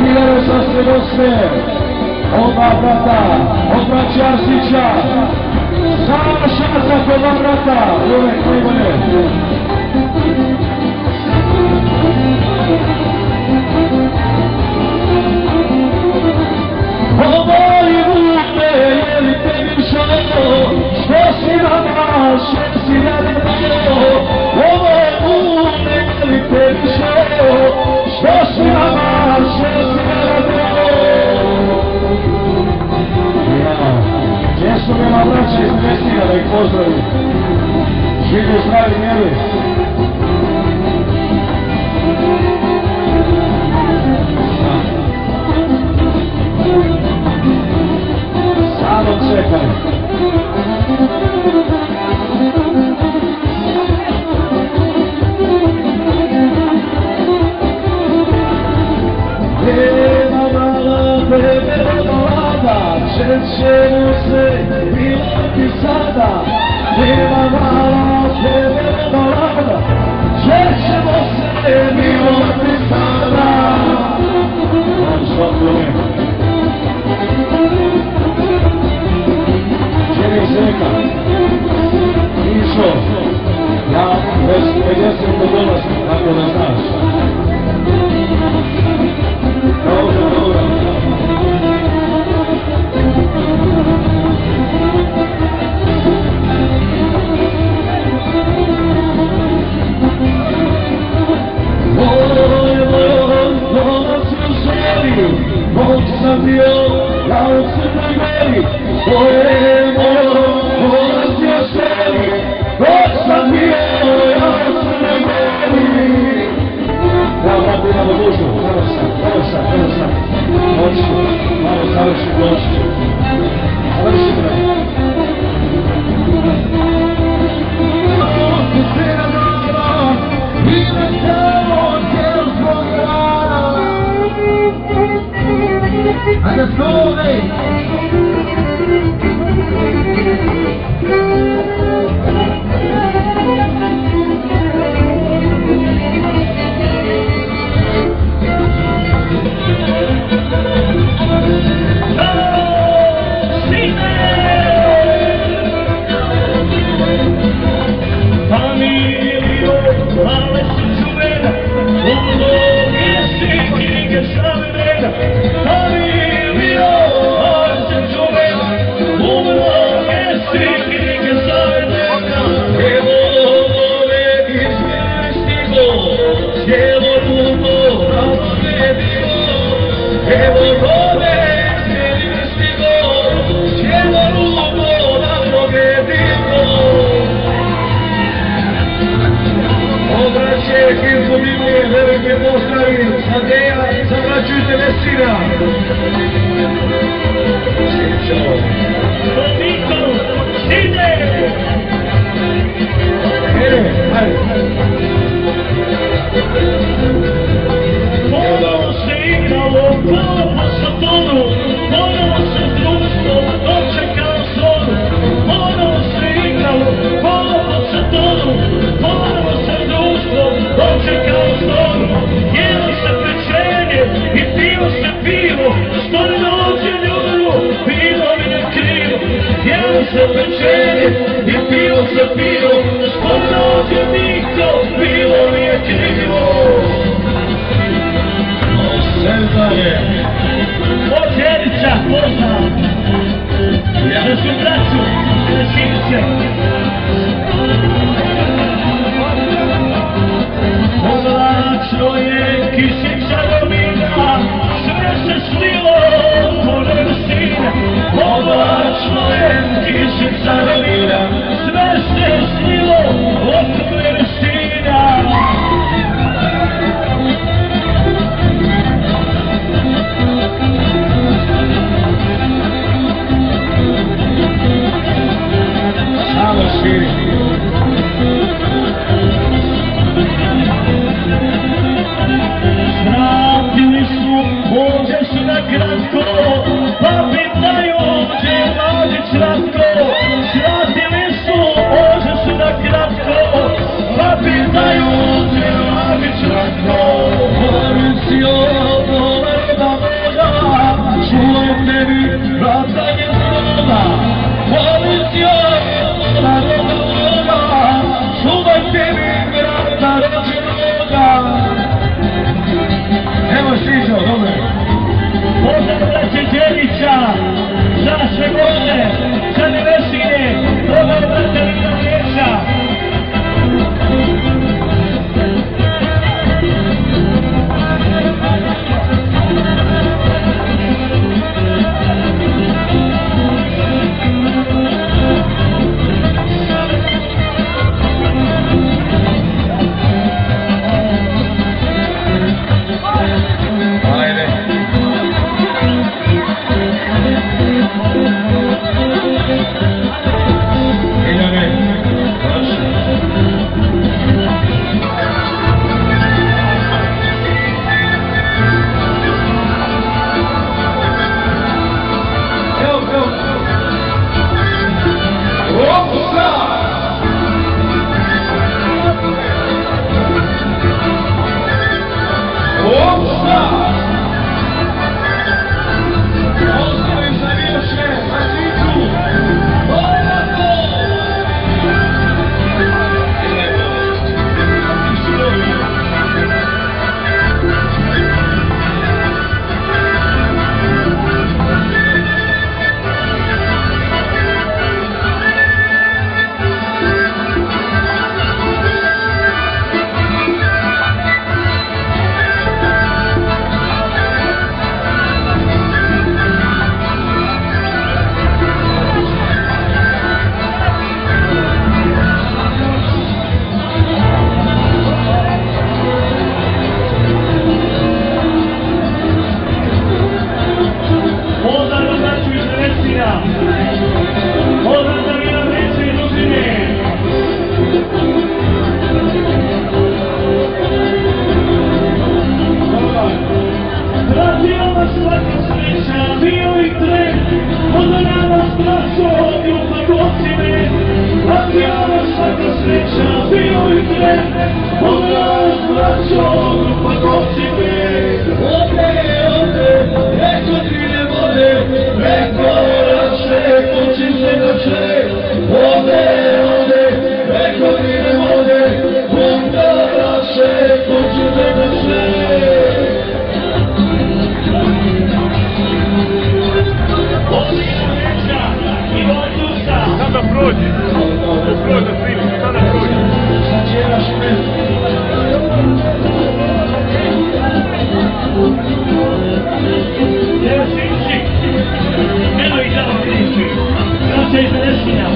Milere sa Sredosne, oba brata, od braća Arsića, sama šansa kod dva brata, uvek najbolje. Ovoj vuke, je li tebi šao, što si nama, što si radio, ovoj vuke, je li tebi šao, što si nama, što si radio. Gdje su nema braća iz Mestina da ih pozdravim? Živi zdravi mjeli. Samo čekaj. Nema mala tebe mlada, čećemo se milati sada. Nema mala tebe mlada, čećemo se milati sada. On šopljuje. Čini Zeka, Mišo, ja već 50 dolazim, tako da znaš. Dobro, dobro. Bog sam bio, ja u Crnoj Gori, to je moja sješeni. Bog sam bio, ja u Crnoj Gori. Ja vrati imamo dužu, evo sad, hoću, malo završi doći. Završi me. A da slove Zavrćujte Mesina! Čao! Tonito! Ide! Hajde! Ponovo se igralo, ponovo sa tonu, ponovo se društvo dočekalo zonu. Ponovo se igralo, ponovo sa tonu, pozdrav s braćom, pa koci mi, ode, preko drine vode, preko raše, koči se naše, ode, preko drine vode, onda raše, koči se naše. Sada prođi, prođi priliku, sada prođi. Sad će jedan špet. Evo Sinči, eno i tamo Sinči, kada se iznestinja.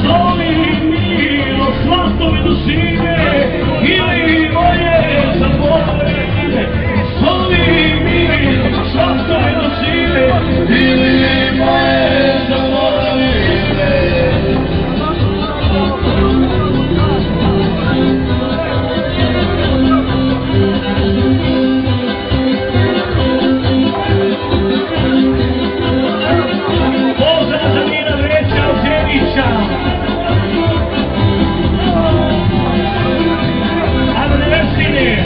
Slovi milo, svatove dušine, ili moje zaboravine. Slovi milo, svatove dušine, ili moje zaboravine. Pozdrav za Mina Vreća od Djevića. Ajmo na Vestine.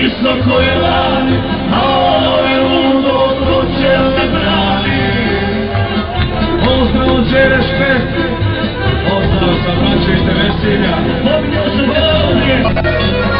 Isto koje